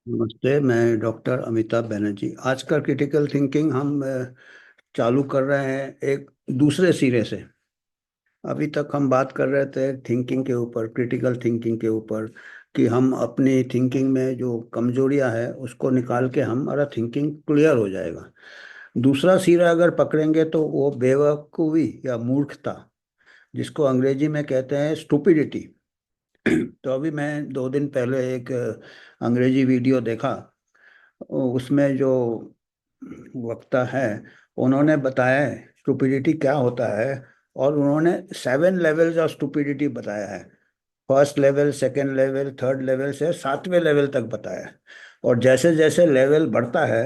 नमस्ते। मैं डॉक्टर अमिताभ बनर्जी। आज का क्रिटिकल थिंकिंग हम चालू कर रहे हैं एक दूसरे सिरे से। अभी तक हम बात कर रहे थे थिंकिंग के ऊपर, क्रिटिकल थिंकिंग के ऊपर, कि हम अपनी थिंकिंग में जो कमजोरियां है उसको निकाल के हमारा थिंकिंग क्लियर हो जाएगा। दूसरा सिरा अगर पकड़ेंगे तो वो बेवकूफ़ी या मूर्खता, जिसको अंग्रेजी में कहते हैं स्टुपिडिटी। तो अभी मैं 2 दिन पहले एक अंग्रेजी वीडियो देखा। उसमें जो वक्ता है उन्होंने बताया है स्टुपिडिटी क्या होता है। और उन्होंने 7 लेवल्स ऑफ स्टुपिडिटी बताया है। First level, second level, third level से 7वें लेवल तक बताया है। और जैसे जैसे लेवल बढ़ता है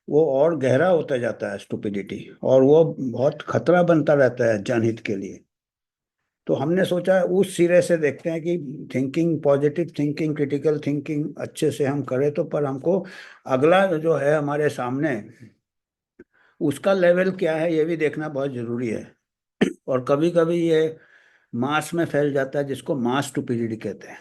वो और गहरा होता जाता है स्टुपिडिटी, और वो बहुत खतरा बनता रहता है जनहित के लिए। तो हमने सोचा उस सिरे से देखते हैं कि thinking, positive thinking, critical thinking अच्छे से हम करें तो, पर हमको अगला जो है हमारे सामने, उसका लेवल क्या है ये भी देखना बहुत जरूरी है। और कभी कभी ये मास में फैल जाता है, जिसको मास स्टुपिडिटी कहते हैं।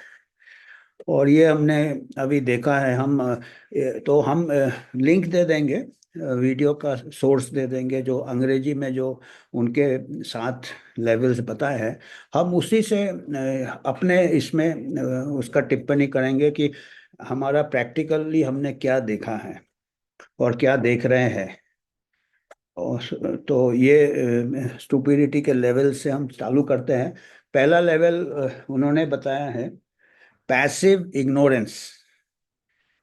और ये हमने अभी देखा है। तो हम लिंक दे देंगे, वीडियो का सोर्स दे देंगे, जो अंग्रेजी में जो उनके 7 लेवल्स बताए हैं। हम उसी से अपने इसमें उसका टिप्पणी करेंगे कि हमारा प्रैक्टिकली हमने क्या देखा है और क्या देख रहे हैं। और तो ये स्टुपिडिटी के लेवल से हम चालू करते हैं। पहला लेवल उन्होंने बताया है पैसिव इग्नोरेंस।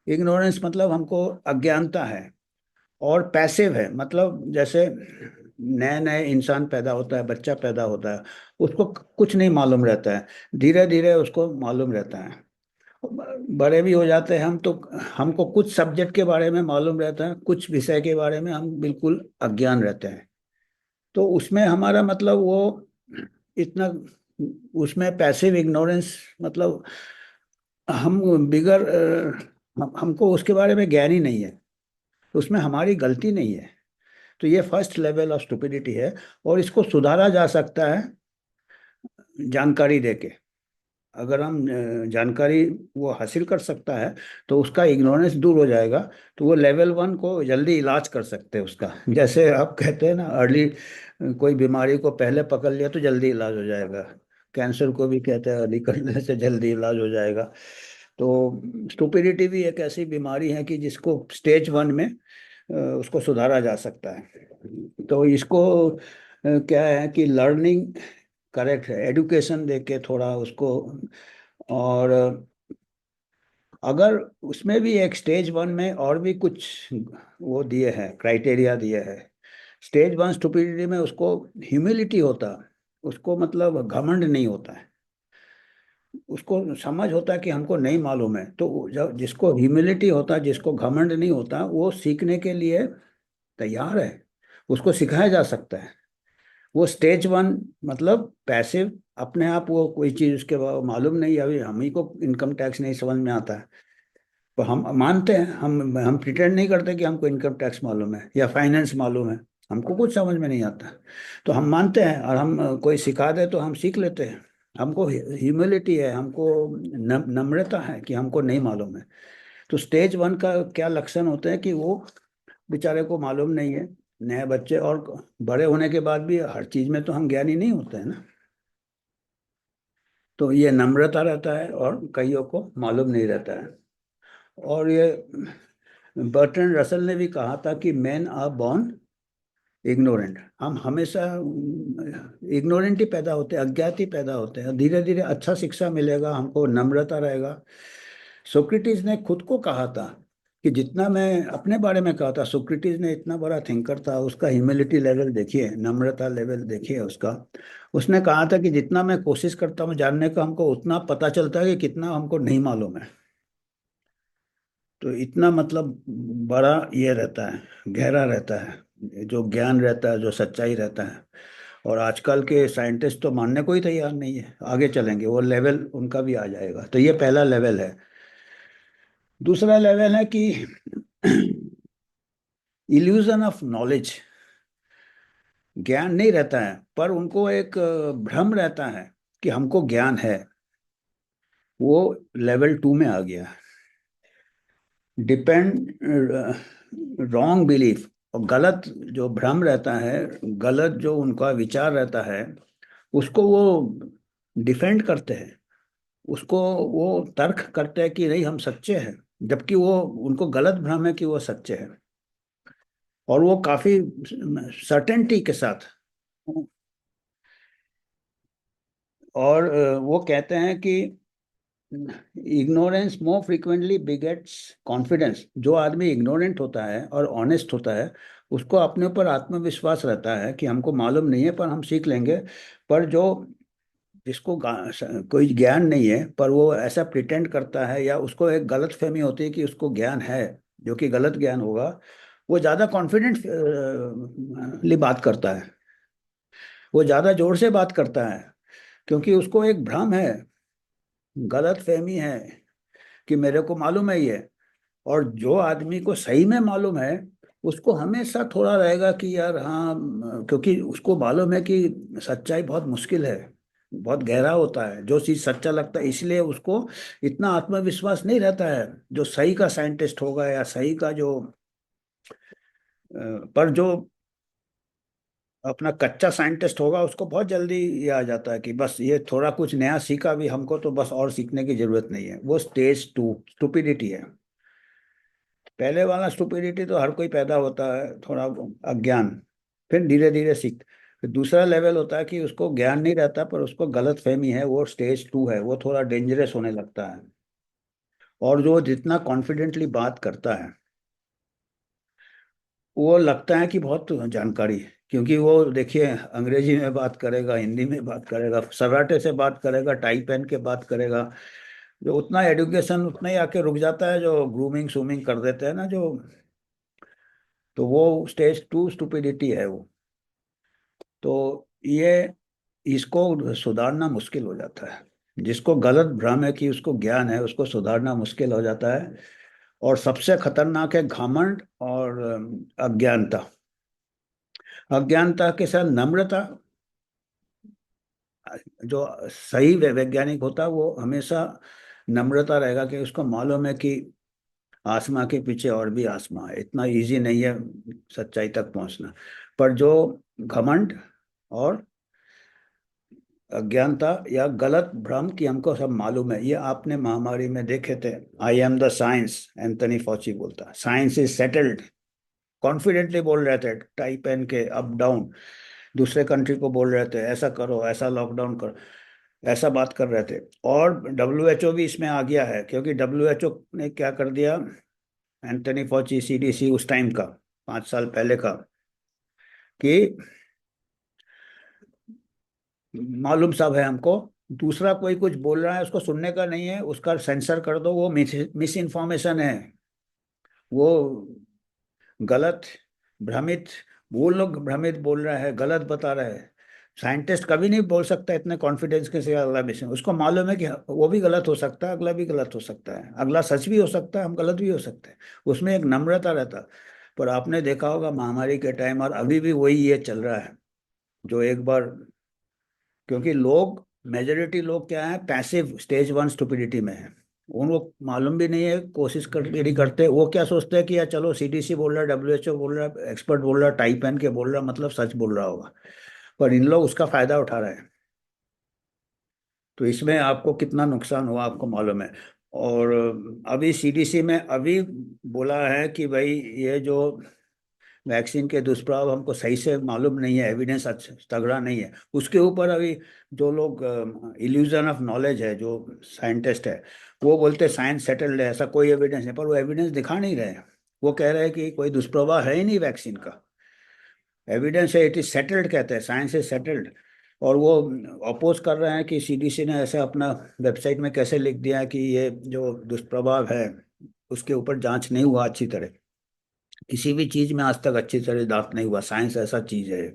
इग्नोरेंस मतलब हमको अज्ञानता है। और पैसिव है मतलब जैसे नए नए इंसान पैदा होता है, बच्चा पैदा होता है, उसको कुछ नहीं मालूम रहता है। धीरे धीरे उसको मालूम रहता है। बड़े भी हो जाते हैं हम तो हमको कुछ सब्जेक्ट के बारे में मालूम रहता है, कुछ विषय के बारे में हम बिल्कुल अज्ञान रहते हैं। तो उसमें हमारा मतलब वो इतना, उसमें पैसिव इग्नोरेंस मतलब हम बिगर हमको उसके बारे में ज्ञान ही नहीं है। तो उसमें हमारी गलती नहीं है। तो ये फर्स्ट लेवल ऑफ स्टुपिडिटी है। और इसको सुधारा जा सकता है जानकारी देके। अगर हम जानकारी वो हासिल कर सकता है तो उसका इग्नोरेंस दूर हो जाएगा। तो वो लेवल 1 को जल्दी इलाज कर सकते हैं उसका। जैसे आप कहते हैं ना, अर्ली, कोई बीमारी को पहले पकड़ लिया तो जल्दी इलाज हो जाएगा। कैंसर को भी कहते हैं अर्ली करने से जल्दी इलाज हो जाएगा। तो स्टुपिडिटी भी एक ऐसी बीमारी है कि जिसको स्टेज 1 में उसको सुधारा जा सकता है। तो इसको क्या है कि लर्निंग करेक्ट है, एडुकेशन दे के थोड़ा उसको। और अगर उसमें भी एक स्टेज 1 में और भी कुछ वो दिए हैं, क्राइटेरिया दिए हैं। स्टेज 1 स्टुपिडिटी में उसको ह्यूमिलिटी होता है। उसको मतलब घमंड नहीं होता है। उसको समझ होता है कि हमको नहीं मालूम है। तो जब जिसको ह्यूमिलिटी होता है, जिसको घमंड नहीं होता, वो सीखने के लिए तैयार है। उसको सिखाया जा सकता है। वो स्टेज 1 मतलब पैसिव, अपने आप वो कोई चीज उसके मालूम नहीं। अभी हम ही को इनकम टैक्स नहीं समझ में आता है, तो हम मानते हैं, हम प्रिटेंड नहीं करते कि हमको इनकम टैक्स मालूम है या फाइनेंस मालूम है। हमको कुछ समझ में नहीं आता। तो हम मानते हैं, और हम कोई सिखा दे तो हम सीख लेते हैं। हमको ह्यूमिलिटी है, हमको नम्रता है कि हमको नहीं मालूम है। तो स्टेज 1 का क्या लक्षण होते हैं कि वो बेचारे को मालूम नहीं है। नए बच्चे, और बड़े होने के बाद भी हर चीज में तो हम ज्ञानी नहीं होते हैं ना। तो ये नम्रता रहता है और कईयों को मालूम नहीं रहता है। और ये बर्ट्रैंड रसल ने भी कहा था कि मैन आर बॉर्न इग्नोरेंट। हम हमेशा इग्नोरेंट ही पैदा होते हैं, अज्ञात ही पैदा होते हैं। धीरे धीरे अच्छा शिक्षा मिलेगा, हमको नम्रता रहेगा। सोक्रेटिस ने खुद को कहा था कि जितना, मैं अपने बारे में कहा था, सोक्रेटिस ने इतना बड़ा थिंकर था, उसका ह्यूमिलिटी लेवल देखिए, नम्रता लेवल देखिए उसका। उसने कहा था कि जितना मैं कोशिश करता हूँ जानने का, हमको उतना पता चलता है कि कितना हमको नहीं मालूम है। तो इतना मतलब बड़ा ये रहता है, गहरा रहता है जो ज्ञान रहता है, जो सच्चाई रहता है। और आजकल के साइंटिस्ट तो मानने को ही तैयार नहीं है। आगे चलेंगे वो लेवल उनका भी आ जाएगा। तो ये पहला लेवल है। दूसरा लेवल है कि इल्यूजन ऑफ नॉलेज। ज्ञान नहीं रहता है, पर उनको एक भ्रम रहता है कि हमको ज्ञान है। वो लेवल 2 में आ गया। डिपेंड, रॉन्ग बिलीफ और गलत जो भ्रम रहता है, गलत जो उनका विचार रहता है, उसको वो डिफेंड करते हैं, उसको वो तर्क करते हैं कि नहीं हम सच्चे हैं, जबकि वो उनको गलत भ्रम है कि वो सच्चे हैं। और वो काफी सर्टेनिटी के साथ, और वो कहते हैं कि ignorance more frequently begets confidence. जो आदमी इग्नोरेंट होता है और ऑनेस्ट होता है, उसको अपने ऊपर आत्मविश्वास रहता है कि हमको मालूम नहीं है पर हम सीख लेंगे। पर जो जिसको कोई ज्ञान नहीं है पर वो ऐसा प्रिटेंड करता है, या उसको एक गलत फहमी होती है कि उसको ज्ञान है, जो कि गलत ज्ञान होगा, वो ज्यादा कॉन्फिडेंटली बात करता है, वो ज्यादा जोर से बात करता है, क्योंकि उसको एक भ्रम है, गलत फहमी है कि मेरे को मालूम है ये। और जो आदमी को सही में मालूम है, उसको हमेशा थोड़ा रहेगा कि यार हाँ, क्योंकि उसको मालूम है कि सच्चाई बहुत मुश्किल है, बहुत गहरा होता है जो चीज सच्चा लगता है, इसलिए उसको इतना आत्मविश्वास नहीं रहता है। जो सही का साइंटिस्ट होगा या सही का जो पर जो अपना कच्चा साइंटिस्ट होगा, उसको बहुत जल्दी ये आ जाता है कि बस ये थोड़ा कुछ नया सीखा भी हमको, तो बस और सीखने की जरूरत नहीं है। वो स्टेज टू स्टुपिडिटी है। पहले वाला स्टुपिडिटी तो हर कोई पैदा होता है, थोड़ा अज्ञान, फिर धीरे धीरे सीख। फिर दूसरा लेवल होता है कि उसको ज्ञान नहीं रहता पर उसको गलत फहमी है, वो स्टेज टू है, वो थोड़ा डेंजरस होने लगता है। और जो जितना कॉन्फिडेंटली बात करता है, वो लगता है कि बहुत जानकारी है, क्योंकि वो देखिए अंग्रेजी में बात करेगा, हिंदी में बात करेगा, सराटे से बात करेगा, टाई पहन के बात करेगा। जो उतना एडुकेशन उतना ही आके रुक जाता है, जो ग्रूमिंग सूमिंग कर देते हैं ना जो, तो वो स्टेज टू स्टुपिडिटी है वो। तो ये इसको सुधारना मुश्किल हो जाता है। जिसको गलत भ्रम है कि उसको ज्ञान है, उसको सुधारना मुश्किल हो जाता है। और सबसे खतरनाक है घमंड और अज्ञानता। अज्ञानता के साथ नम्रता। जो सही वैज्ञानिक होता है वो हमेशा नम्रता रहेगा कि उसको मालूम है कि आसमां के पीछे और भी आसमां है, इतना इजी नहीं है सच्चाई तक पहुंचना। पर जो घमंड और अज्ञानता या गलत भ्रम कि हमको सब मालूम है, ये आपने महामारी में देखे थे। I am the science, Anthony Fauci बोलता है, साइंस इज सेटल्ड। कॉन्फिडेंटली बोल रहे थे, टाई पहन के अप डाउन, दूसरे कंट्री को बोल रहे थे ऐसा करो, ऐसा लॉकडाउन करो, ऐसा बात कर रहे थे। और डब्ल्यूएचओ भी इसमें आ गया है, क्योंकि डब्ल्यूएचओ ने क्या कर दिया, एंथनी फॉची सीडीसी उस टाइम का, 5 साल पहले का, कि मालूम सब है हमको, दूसरा कोई कुछ बोल रहा है उसको सुनने का नहीं है, उसका सेंसर कर दो, वो मिस इन्फॉर्मेशन है, वो गलत, भ्रमित, वो लोग भ्रमित बोल रहा है, गलत बता रहे हैं। साइंटिस्ट कभी नहीं बोल सकता इतने कॉन्फिडेंस के साथ अगला मिशन, उसको मालूम है कि वो भी गलत हो सकता है, अगला भी गलत हो सकता है, अगला सच भी हो सकता है, हम गलत भी हो सकते हैं। उसमें एक नम्रता रहता है। पर आपने देखा होगा महामारी के टाइम और अभी भी वही ये चल रहा है। जो एक बार, क्योंकि लोग, मेजोरिटी लोग क्या है, पैसिव स्टेज वन स्टुपिडिटी में है। उनको मालूम भी नहीं है, कोशिश कर भी नहीं करते। वो क्या सोचते हैं कि यार चलो सीडीसी बोल रहा है, डब्ल्यूएचओ बोल रहा है, एक्सपर्ट बोल रहा है, टाई पहन के बोल रहा है, मतलब सच बोल रहा होगा। पर इन लोग उसका फायदा उठा रहे हैं। तो इसमें आपको कितना नुकसान हुआ आपको मालूम है। और अभी सीडीसी में अभी बोला है कि भाई ये जो वैक्सीन के दुष्प्रभाव हमको सही से मालूम नहीं है, एविडेंस तगड़ा नहीं है, उसके ऊपर अभी जो लोग, इल्यूजन ऑफ नॉलेज है, जो साइंटिस्ट है, वो बोलते हैं साइंस सेटल्ड है, ऐसा कोई एविडेंस नहीं। पर वो एविडेंस दिखा नहीं रहे हैं। वो कह रहे हैं कि कोई दुष्प्रभाव है ही नहीं वैक्सीन का, एविडेंस है, इट इज सेटल्ड, कहते हैं साइंस इज सेटल्ड। और वो अपोज कर रहे हैं कि सीडीसी ने ऐसे अपना वेबसाइट में कैसे लिख दिया है कि ये जो दुष्प्रभाव है उसके ऊपर जांच नहीं हुआ अच्छी तरह। किसी भी चीज में आज तक अच्छी तरह दांत नहीं हुआ, साइंस ऐसा चीज है।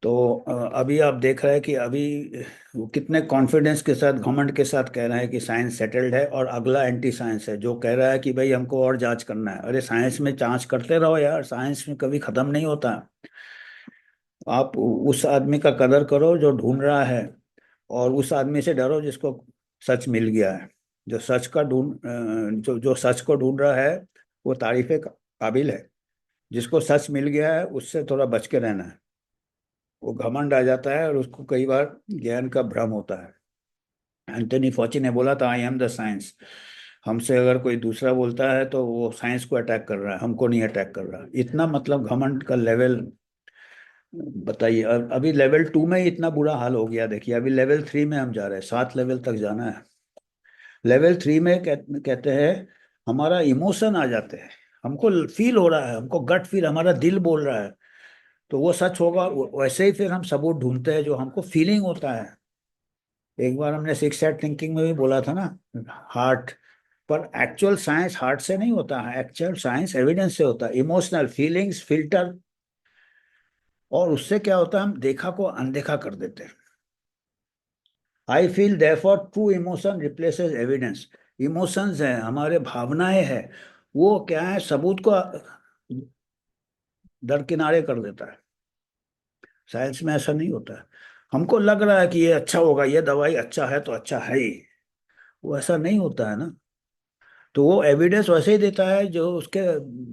तो अभी आप देख रहे हैं कि अभी वो कितने कॉन्फिडेंस के साथ, घमंड के साथ कह रहे हैं कि साइंस सेटल्ड है, और अगला एंटी साइंस है जो कह रहा है कि भाई हमको और जांच करना है। अरे साइंस में जांच करते रहो यार, साइंस में कभी खत्म नहीं होता। आप उस आदमी का कदर करो जो ढूंढ रहा है, और उस आदमी से डरो जिसको सच मिल गया है। जो सच का जो जो सच को ढूंढ रहा है वो तारीफे काबिल है। जिसको सच मिल गया है उससे थोड़ा बच के रहना है। वो घमंड आ जाता है और उसको कई बार ज्ञान का भ्रम होता है। एंथनी फॉची ने बोला था, आई एम द साइंस। हमसे अगर कोई दूसरा बोलता है तो वो साइंस को अटैक कर रहा है, हमको नहीं अटैक कर रहा। इतना मतलब घमंड का लेवल। बताइए, अभी लेवल 2 में ही इतना बुरा हाल हो गया। देखिए अभी लेवल 3 में हम जा रहे हैं, 7 लेवल तक जाना है। लेवल 3 में कहते हैं हमारा इमोशन आ जाते हैं। हमको फील हो रहा है, हमको गट फील, हमारा दिल बोल रहा है। तो वो सच होगा। वैसे ही फिर हम सबूत ढूंढते हैं जो हमको फीलिंग होता है। एक बार हमने सिक्स सेट थिंकिंग में भी बोला था ना, हार्ट। पर एक्चुअल साइंस हार्ट से नहीं होता है, एक्चुअल साइंस एविडेंस से होता है, इमोशनल फीलिंग्स फिल्टर। और उससे क्या होता है, हम देखा को अनदेखा कर देते हैं। I feel therefore true emotion replaces evidence. Emotions है, हमारे भावनाएं है, वो क्या है, सबूत को दरकिनारे कर देता है। साइंस में ऐसा नहीं होता है। हमको लग रहा है कि ये अच्छा होगा, ये दवाई अच्छा है तो अच्छा है ही। वो ऐसा नहीं होता है ना। तो वो एविडेंस वैसे ही देता है जो उसके,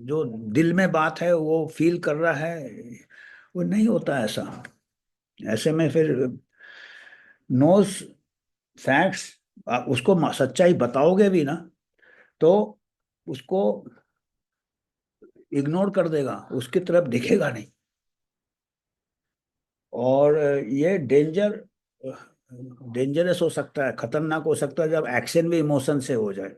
जो दिल में बात है वो फील कर रहा है। वो नहीं होता ऐसा। ऐसे में फिर नोज फैक्ट्स, उसको सच्चाई बताओगे भी ना तो उसको इग्नोर कर देगा, उसकी तरफ दिखेगा नहीं। और ये डेंजरस हो सकता है, खतरनाक हो सकता है जब एक्शन भी इमोशन से हो जाए।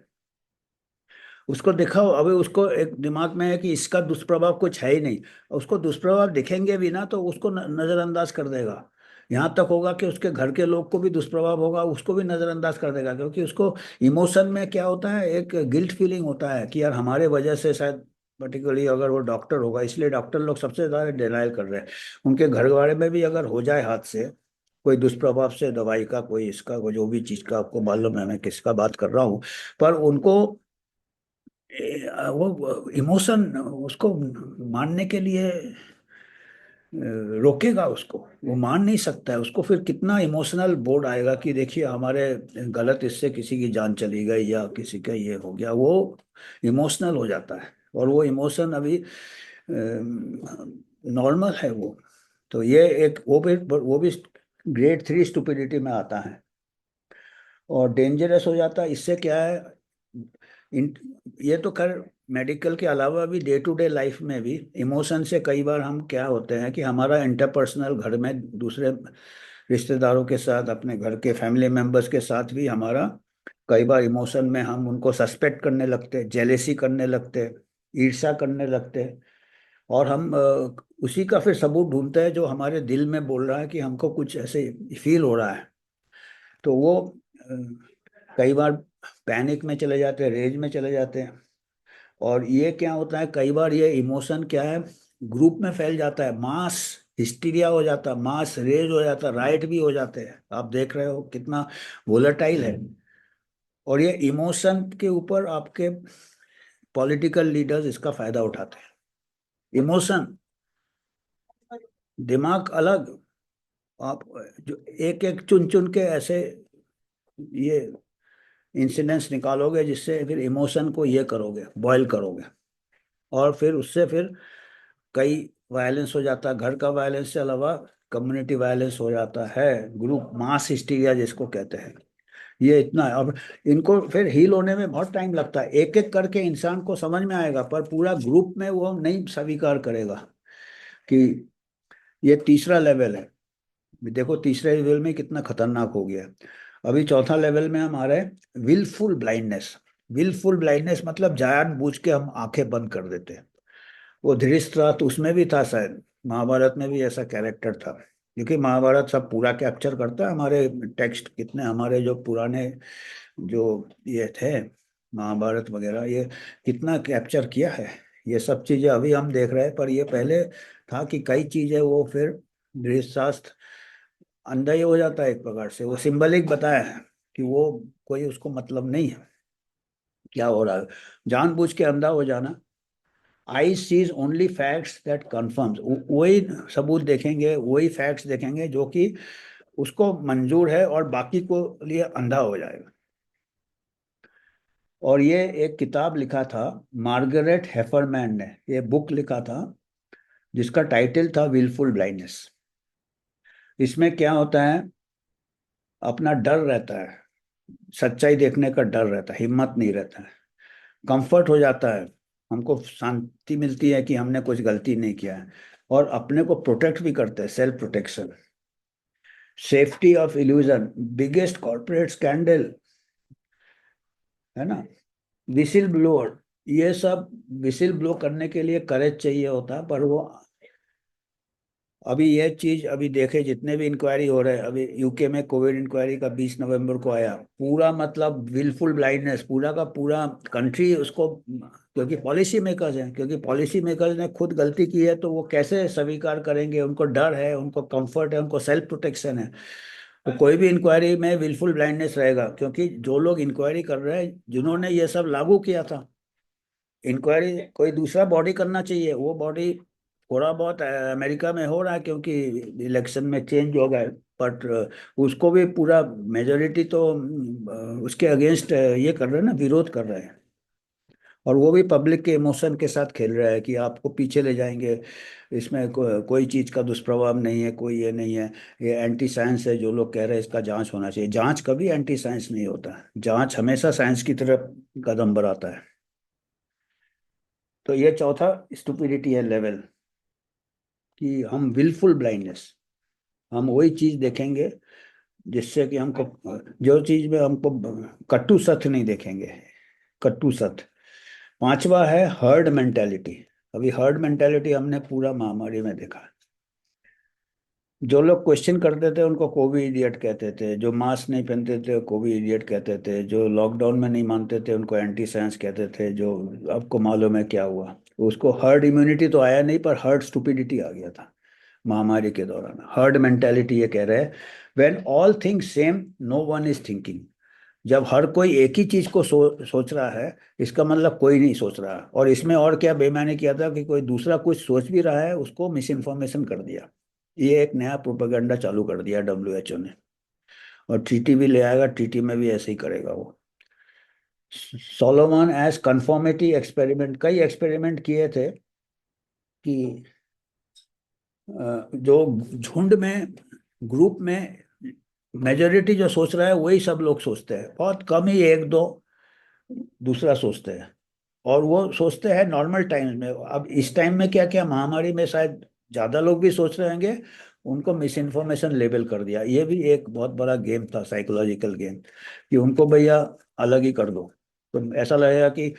उसको दिखाओ, अभी उसको एक दिमाग में है कि इसका दुष्प्रभाव कुछ है ही नहीं। उसको दुष्प्रभाव दिखेंगे भी ना तो उसको नजरअंदाज कर देगा। यहाँ तक होगा कि उसके घर के लोग को भी दुष्प्रभाव होगा, उसको भी नजरअंदाज कर देगा। क्योंकि उसको इमोशन में क्या होता है, एक गिल्ट फीलिंग होता है कि यार हमारे वजह से शायद, पर्टिकुलरली अगर वो डॉक्टर होगा, इसलिए डॉक्टर लोग सबसे ज्यादा डिनायल कर रहे हैं। उनके घर वाले में भी अगर हो जाए हाथ से कोई दुष्प्रभाव से दवाई का, कोई इसका, कोई जो भी चीज का, आपको मालूम है मैं किसका बात कर रहा हूँ। पर उनको वो इमोशन उसको मानने के लिए रोकेगा। उसको वो मान नहीं सकता है। उसको फिर कितना इमोशनल बोर्ड आएगा कि देखिए हमारे गलत इससे किसी की जान चली गई या किसी का ये हो गया। वो इमोशनल हो जाता है। और वो इमोशन अभी नॉर्मल है वो। तो ये एक वो भी ग्रेड 3 स्टुपिडिटी में आता है। और डेंजरस हो जाता है। इससे क्या है, इन ये तो खैर मेडिकल के अलावा भी डे टू डे लाइफ में भी इमोशन से कई बार हम क्या होते हैं कि हमारा इंटरपर्सनल घर में दूसरे रिश्तेदारों के साथ, अपने घर के फैमिली मेंबर्स के साथ भी हमारा कई बार इमोशन में हम उनको सस्पेक्ट करने लगते हैं, जेलेसी करने लगते हैं, ईर्ष्या करने लगते हैं। और हम उसी का फिर सबूत ढूंढते हैं जो हमारे दिल में बोल रहा है कि हमको कुछ ऐसे फील हो रहा है। तो वो कई बार पैनिक में चले जाते हैं, रेज में चले जाते हैं। और ये क्या होता है, कई बार ये इमोशन क्या है, ग्रुप में फैल जाता है, मास हिस्टीरिया हो जाता है, मास रेज हो जाता है, राइट भी हो जाते हैं। आप देख रहे हो कितना वोलेटाइल है। और ये इमोशन के ऊपर आपके पॉलिटिकल लीडर्स इसका फायदा उठाते हैं। इमोशन, दिमाग अलग। आप जो एक एक चुन चुन के ऐसे ये इंसिडेंट्स निकालोगे जिससे फिर इमोशन को ये करोगे, बॉयल करोगे। और फिर उससे फिर कई वायलेंस हो जाता है। घर का वायलेंस से अलावा कम्युनिटी वायलेंस हो जाता है, ग्रुप मास हिस्टीरिया जिसको कहते हैं। ये इतना है। अब इनको फिर हील होने में बहुत टाइम लगता है। एक एक करके इंसान को समझ में आएगा पर पूरा ग्रुप में वो नहीं स्वीकार करेगा कि ये तीसरा लेवल है। देखो तीसरे लेवल में कितना खतरनाक हो गया है। अभी चौथा लेवल में हम आ रहे हैं, विलफुल ब्लाइंडनेस। विलफुल ब्लाइंडनेस मतलब जानबूझ के हम आंखें बंद कर देते हैं। वो धृतराष्ट्र उसमें भी था शायद, महाभारत में भी ऐसा कैरेक्टर था। क्योंकि महाभारत सब पूरा कैप्चर करता है। हमारे टेक्स्ट कितने, हमारे जो पुराने जो ये थे महाभारत वगैरह, ये कितना कैप्चर किया है। ये सब चीजें अभी हम देख रहे हैं पर ये पहले था कि कई चीजें वो फिर धृतराष्ट्र अंधा ही हो जाता है एक प्रकार से। वो सिंबलिक बताया है कि वो कोई उसको मतलब नहीं है क्या हो रहा है, जानबूझ के अंधा हो जाना। I sees only facts that confirms. वही सबूत देखेंगे, वही फैक्ट्स देखेंगे जो कि उसको मंजूर है, और बाकी को लिए अंधा हो जाएगा। और ये एक किताब लिखा था, मार्गरेट हेफरमैन ने ये बुक लिखा था, जिसका टाइटल था विलफुल ब्लाइंडनेस। इसमें क्या होता है, अपना डर रहता है, सच्चाई देखने का डर रहता है, हिम्मत नहीं रहता है, कंफर्ट हो जाता है, हमको शांति मिलती है कि हमने कुछ गलती नहीं किया है, और अपने को प्रोटेक्ट भी करते हैं, self protection. Safety of illusion, biggest corporate scandal, है ना, विसिल ब्लोअर, ये सब विसिल ब्लो करने के लिए करेज चाहिए होता है, पर वो अभी ये चीज अभी देखे, जितने भी इंक्वायरी हो रहे हैं, अभी यूके में कोविड इंक्वायरी का 20 नवंबर को आया, पूरा मतलब विलफुल ब्लाइंडनेस, पूरा का पूरा कंट्री उसको, क्योंकि पॉलिसी मेकर्स हैं, क्योंकि पॉलिसी मेकर्स ने खुद गलती की है, तो वो कैसे स्वीकार करेंगे, उनको डर है, उनको कंफर्ट है, उनको सेल्फ प्रोटेक्शन है। तो कोई भी इंक्वायरी में विलफुल ब्लाइंडनेस रहेगा, क्योंकि जो लोग इंक्वायरी कर रहे हैं, जिन्होंने ये सब लागू किया था, इंक्वायरी कोई दूसरा बॉडी करना चाहिए, वो बॉडी थोड़ा बहुत अमेरिका में हो रहा है, क्योंकि इलेक्शन में चेंज हो गए, बट उसको भी पूरा मेजोरिटी तो उसके अगेंस्ट ये कर रहे हैं ना, विरोध कर रहे हैं। और वो भी पब्लिक के इमोशन के साथ खेल रहा है कि आपको पीछे ले जाएंगे, इसमें कोई चीज का दुष्प्रभाव नहीं है, कोई ये नहीं है, ये एंटी साइंस है जो लोग कह रहे हैं, इसका जांच होना चाहिए। जांच कभी एंटी साइंस नहीं होता है, जांच हमेशा साइंस की तरफ कदम बढ़ाता है। तो ये चौथा स्टुपिडिटी है लेवल, कि हम विलफुल ब्लाइंडनेस, हम वही चीज देखेंगे जिससे कि हमको, जो चीज में हमको कट्टु सत्य नहीं देखेंगे, कट्टु सत्य। पांचवा है हर्ड मेंटेलिटी। अभी हर्ड मेंटेलिटी हमने पूरा महामारी में देखा। जो लोग क्वेश्चन करते थे उनको कोवी इडियट कहते थे, जो मास्क नहीं पहनते थे कोवी इडियट कहते थे, जो लॉकडाउन में नहीं मानते थे उनको एंटी साइंस कहते थे, जो आपको मालूम है क्या हुआ, उसको हर्ड इम्यूनिटी तो आया नहीं, पर हर्ड स्टुपिडिटी आ गया था महामारी के दौरान। हर्ड मेंटेलिटी ये कह रहे हैं, when all think same no one is thinking. जब हर कोई एक ही चीज को सोच रहा है, इसका मतलब कोई नहीं सोच रहा है। और इसमें और क्या बेईमानी किया था कि कोई दूसरा कुछ सोच भी रहा है, उसको मिस इन्फॉर्मेशन कर दिया। ये एक नया प्रोपेगेंडा चालू कर दिया डब्ल्यूएचओ ने, और टीटी भी ले आएगा, टीटी में भी ऐसे ही करेगा वो। सोलोमन एज कंफर्मिटी एक्सपेरिमेंट, कई एक्सपेरिमेंट किए थे कि जो झुंड में, ग्रुप में, मेजोरिटी जो सोच रहा है वही सब लोग सोचते हैं, बहुत कम ही एक दो दूसरा सोचते हैं। और वो सोचते हैं नॉर्मल टाइम्स में। अब इस टाइम में क्या क्या, महामारी में शायद ज्यादा लोग भी सोच रहे होंगे, उनको मिस इन्फॉर्मेशन लेबल कर दिया। ये भी एक बहुत बड़ा गेम था, साइकोलॉजिकल गेम, कि उनको भैया अलग ही कर दो, तो ऐसा लगेगा कि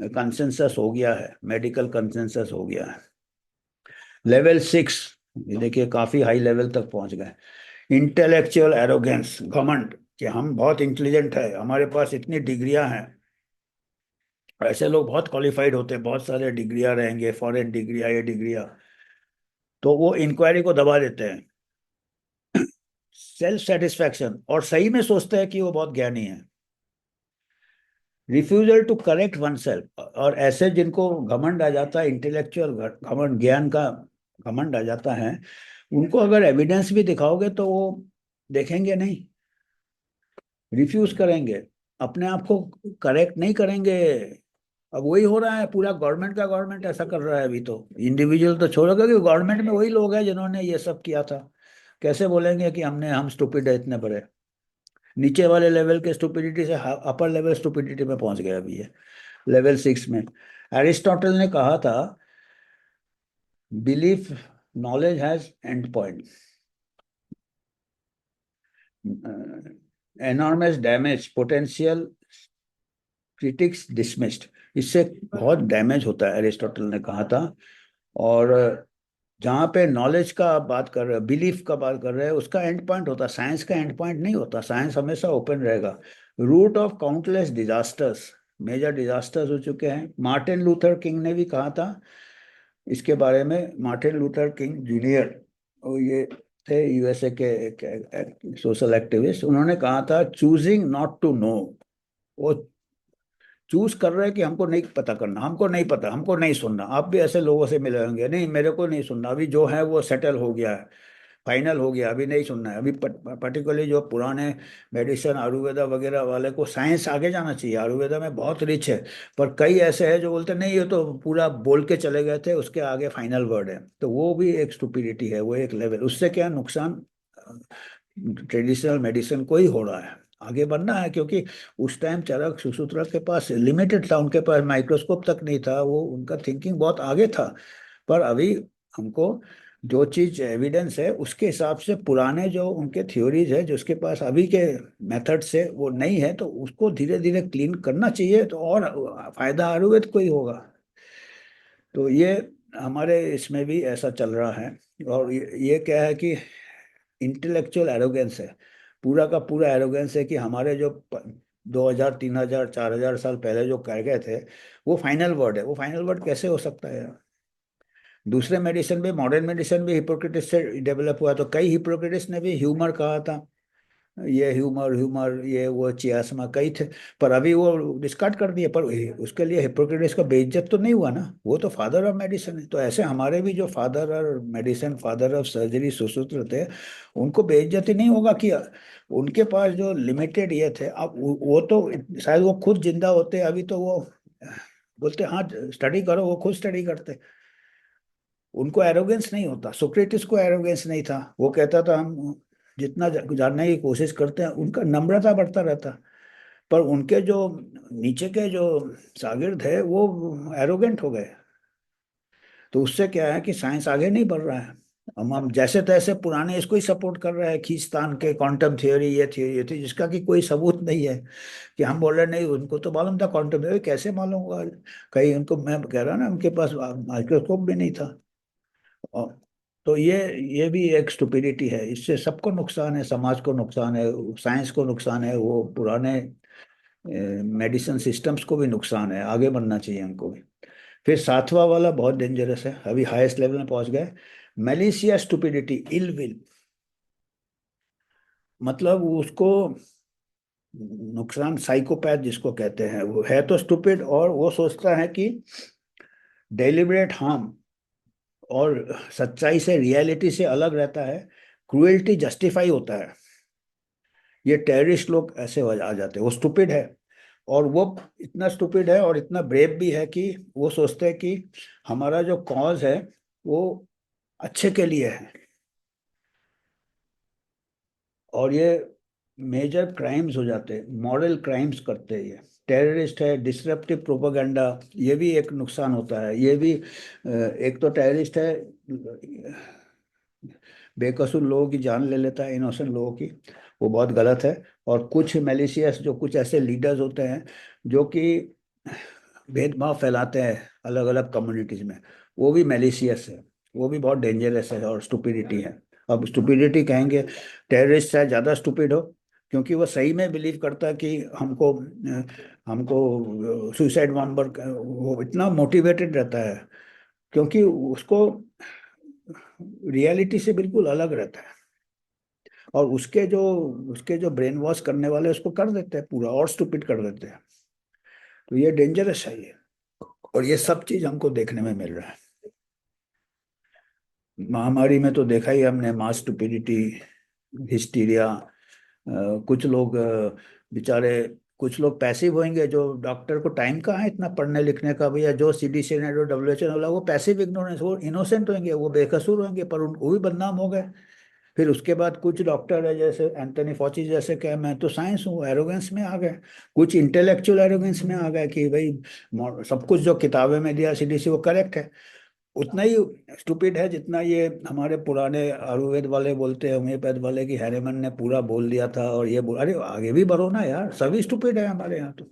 कंसेंसस हो गया है, मेडिकल कंसेंसस हो गया है। लेवल 6, ये देखिए काफी हाई लेवल तक पहुंच गए। इंटेलेक्चुअल एरोगेंस, घमंड, कि हम बहुत इंटेलिजेंट है, हमारे पास इतनी डिग्रियां हैं। ऐसे लोग बहुत क्वालिफाइड होते हैं, बहुत सारे डिग्रियां रहेंगे, फॉरेन डिग्रियां, ये डिग्रियां, तो वो इंक्वायरी को दबा देते हैं। सेल्फ सेटिस्फैक्शन, और सही में सोचते हैं कि वो बहुत ज्ञानी है। Refusal to correct oneself, और ऐसे जिनको घमंड आ जाता है, इंटेलेक्चुअल घमंड, ज्ञान का घमंड आ जाता है, उनको अगर एविडेंस भी दिखाओगे तो वो देखेंगे नहीं, रिफ्यूज करेंगे, अपने आप को करेक्ट नहीं करेंगे। अब वही हो रहा है, पूरा गवर्नमेंट का, गवर्नमेंट ऐसा कर रहा है अभी तो। इंडिविजुअल तो छोड़ो, क्योंकि गवर्नमेंट में वही लोग हैं जिन्होंने ये सब किया था। कैसे बोलेंगे कि हम स्टूपिड है इतने बड़े। नीचे वाले लेवल के स्टुपिडिटी से अपर लेवल स्टुपिडिटी में पहुंच गया अभी ये, लेवल 6 में। एरिस्टोटल ने कहा था, belief knowledge has and point, enormous damage potential, critics dismissed. इससे बहुत डैमेज होता है, एरिस्टोटल ने कहा था। और जहाँ पे नॉलेज का आप बात कर रहे हो, बिलीफ का बात कर रहे हैं, उसका एंड पॉइंट होता है, साइंस का एंड पॉइंट नहीं होता। साइंस हमेशा ओपन रहेगा। Root of countless disasters, major disasters हो चुके हैं। मार्टिन लूथर किंग ने भी कहा था इसके बारे में। मार्टिन लूथर किंग जूनियर, और ये थे यूएसए के सोशल एक्टिविस्ट, उन्होंने कहा था, चूजिंग नॉट टू नो। वो चूज कर रहे हैं कि हमको नहीं पता करना, हमको नहीं पता, हमको नहीं सुनना। आप भी ऐसे लोगों से मिले होंगे, नहीं मेरे को नहीं सुनना, अभी जो है वो सेटल हो गया है, फाइनल हो गया, अभी नहीं सुनना है। अभी पर्टिकुलरली जो पुराने मेडिसिन आयुर्वेदा वगैरह वाले को साइंस आगे जाना चाहिए, आयुर्वेदा में बहुत रिच है। पर कई ऐसे हैं जो बोलते नहीं, ये तो पूरा बोल के चले गए थे, उसके आगे फाइनल वर्ड है, तो वो भी एक स्टुपिडिटी है, वो एक लेवल। उससे क्या नुकसान ट्रेडिशनल मेडिसिन को ही हो रहा है। आगे बढ़ना है, क्योंकि उस टाइम चरक सुश्रुतरा के पास लिमिटेड था, उनके पास माइक्रोस्कोप तक नहीं था, वो उनका थिंकिंग बहुत आगे था। पर अभी हमको जो चीज एविडेंस है उसके हिसाब से पुराने जो उनके थ्योरीज है, जो उसके पास अभी के मेथड से वो नहीं है, तो उसको धीरे धीरे क्लीन करना चाहिए, तो और फायदा आयुर्वेद को ही होगा। तो ये हमारे इसमें भी ऐसा चल रहा है। और ये क्या है कि इंटेलेक्चुअल एरोगेंस है, पूरा का पूरा एरोगेंस है कि हमारे जो 2000 3000 4000 साल पहले जो कह गए थे वो फाइनल वर्ड है। वो फाइनल वर्ड कैसे हो सकता है यार? दूसरे मेडिसिन भी, मॉडर्न मेडिसिन भी हिपोक्रेटिस से डेवलप हुआ, तो कई हिपोक्रेटिस ने भी ह्यूमर कहा था, ये ह्यूमर ह्यूमर ये वो चियास्मा कई थे, पर अभी वो डिस्कार्ड कर दिए। पर उसके लिए हिपोक्रेटिस का बेइज्जत तो नहीं हुआ ना, वो तो फादर ऑफ मेडिसिन है। तो ऐसे हमारे भी जो फादर और medicine, father of surgery Sushruta थे, उनको बेइज्जती नहीं होगा कि उनके पास जो लिमिटेड ये थे। अब वो तो शायद वो खुद जिंदा होते अभी, तो वो बोलते हाँ स्टडी करो, वो खुद स्टडी करते। उनको एरोगेंस नहीं होता, सोक्रेटिस को एरोगेंस नहीं था, वो कहता था हम जितना जानने की कोशिश करते हैं, उनका नम्रता बढ़ता रहता। पर उनके जो नीचे के जो शागिर्द है वो एरोगेंट हो गए। तो उससे क्या है कि साइंस आगे नहीं बढ़ रहा है। हम जैसे तैसे पुराने इसको ही सपोर्ट कर रहे हैं, खींचतान के क्वांटम थ्योरी, ये थ्योरी ये थी, जिसका कि कोई सबूत नहीं है। कि हम बोल रहे नहीं, उनको तो मालूम था क्वांटम थ्योरी, कैसे मालूम होगा? कहीं उनको, मैं कह रहा ना, उनके पास माइक्रोस्कोप भी नहीं था। और तो ये भी एक स्टुपिडिटी है, इससे सबको नुकसान है, समाज को नुकसान है, साइंस को नुकसान है, वो पुराने मेडिसिन सिस्टम्स को भी नुकसान है। आगे बढ़ना चाहिए हमको भी। फिर सातवां वाला बहुत डेंजरस है, अभी हाईएस्ट लेवल में पहुंच गए। मेलिशिया स्टुपिडिटी, इल विल। मतलब उसको नुकसान, साइकोपैथ जिसको कहते हैं, वो है तो स्टुपिड, और वो सोचता है कि डेलिबरेट हार्म और सच्चाई से, रियलिटी से अलग रहता है, क्रुएल्टी जस्टिफाई होता है। ये टेररिस्ट लोग ऐसे हो आ जाते हैं, वो स्टूपिड है। और वो इतना स्टूपिड है और इतना ब्रेव भी है कि वो सोचते हैं कि हमारा जो कॉज है वो अच्छे के लिए है। और ये मेजर क्राइम्स हो जाते हैं, मॉरल क्राइम्स करते हैं ये। टेररिस्ट है, डिसरप्टिव प्रोपागेंडा, ये भी एक नुकसान होता है। ये भी एक तो टेररिस्ट है, बेकसूर लोगों की जान ले लेता है, इनोसेंट लोगों की, वो बहुत गलत है। और कुछ मेलिशियस, जो कुछ ऐसे लीडर्स होते हैं जो कि भेदभाव फैलाते हैं अलग अलग कम्युनिटीज में, वो भी मेलिशियस है, वो भी बहुत डेंजरस है और स्टुपिडिटी है। अब स्टुपिडिटी कहेंगे, टेररिस्ट शायद ज़्यादा स्टुपिड हो, क्योंकि वो सही में बिलीव करता है कि हमको सुसाइड बॉम्बर, वो इतना मोटिवेटेड रहता है, क्योंकि उसको रियलिटी से बिल्कुल अलग रहता है। और उसके जो ब्रेन वॉश करने वाले उसको कर देते हैं पूरा, और स्टूपिड कर देते हैं। तो ये डेंजरस है ये। और ये सब चीज हमको देखने में मिल रहा है। महामारी में तो देखा ही हमने, मास स्टूपिडिटी, हिस्टीरिया। कुछ लोग बेचारे, कुछ लोग पैसिव होंगे, जो डॉक्टर को टाइम कहाँ है इतना पढ़ने लिखने का भैया, जो सीडीसी ने, जो डब्ल्यूएचओ ने बोला, वो पैसिव इग्नोरेंस, वो इनोसेंट होंगे, वो बेकसूर होंगे, पर वो भी बदनाम हो गए। फिर उसके बाद कुछ डॉक्टर है जैसे एंथनी फॉची जैसे, क्या मैं तो साइंस हूँ, एरोगेंस में आ गए। कुछ इंटेलेक्चुअल एरोगेंस में आ गए कि भाई सब कुछ जो किताबें में दिया सीडीसी वो करेक्ट है। उतना ही स्टूपिड है जितना ये हमारे पुराने आयुर्वेद वाले बोलते हैं, होम्योपैथ वाले, कि हैरेमन ने पूरा बोल दिया था और ये बोल, अरे आगे भी बढ़ो ना यार, सभी स्टूपिड है हमारे यहाँ तो।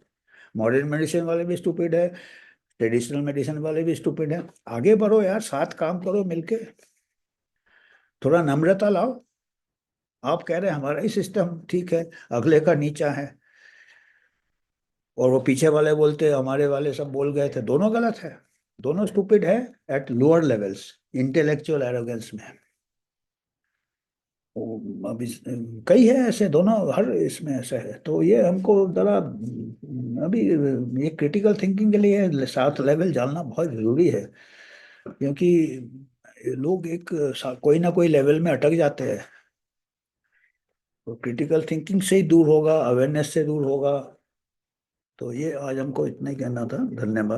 मॉडर्न मेडिसिन वाले भी स्टूपिड है, ट्रेडिशनल मेडिसिन वाले भी स्टूपिड है। आगे बढ़ो यार, साथ काम करो मिलके, थोड़ा नम्रता लाओ। आप कह रहे हैं हमारा ही सिस्टम ठीक है, अगले का नीचा है, और वो पीछे वाले बोलते हैं हमारे वाले सब बोल गए थे। दोनों गलत है, दोनों स्टूपिड है at lower levels, intellectual arrogance में। अभी कई है ऐसे, दोनों हर इसमें ऐसे है। तो ये हमको जरा अभी ये क्रिटिकल थिंकिंग के लिए 7 लेवल जानना बहुत जरूरी है, क्योंकि ये लोग एक कोई ना कोई लेवल में अटक जाते हैं। तो क्रिटिकल थिंकिंग से ही दूर होगा, अवेयरनेस से दूर होगा। तो ये आज हमको इतना ही कहना था। धन्यवाद।